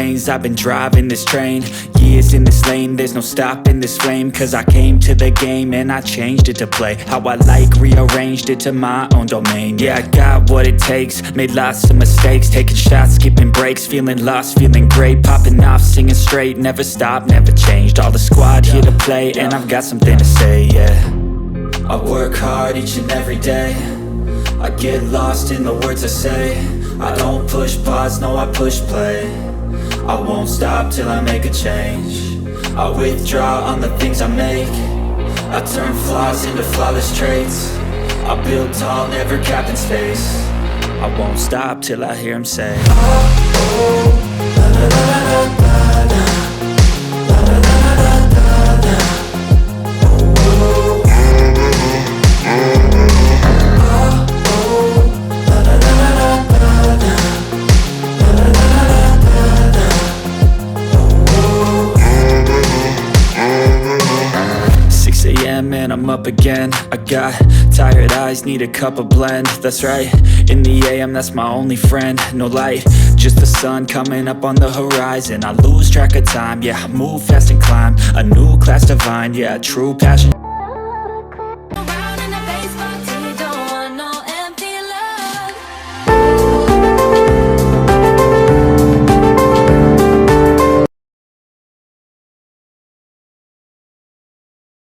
lanes, I've been driving this train. Years in this lane, there's no stopping this flame. Cause I came to the game and I changed it to play how I like, rearranged it to my own domain. Yeah, I got what it takes, made lots of mistakes, taking shots, skipping breaks, feeling lost, feeling great, popping off, singing straight, never stopped, never changed. All the squad here to play and I've got something to say, yeah. I work hard each and every day, I get lost in the words I say. I don't push pause, no I push play. I won't stop till I make a change. I withdraw on the things I make. I turn flaws into flawless traits. I build tall, never capped in space. I won't stop till I hear him say, oh, oh, la la la la la la. Man, I'm up again. I got tired eyes, need a cup of blend. That's right, in the AM, that's my only friend. No light, just the sun coming up on the horizon. I lose track of time, yeah, I move fast and climb a new class divine. Yeah, true passion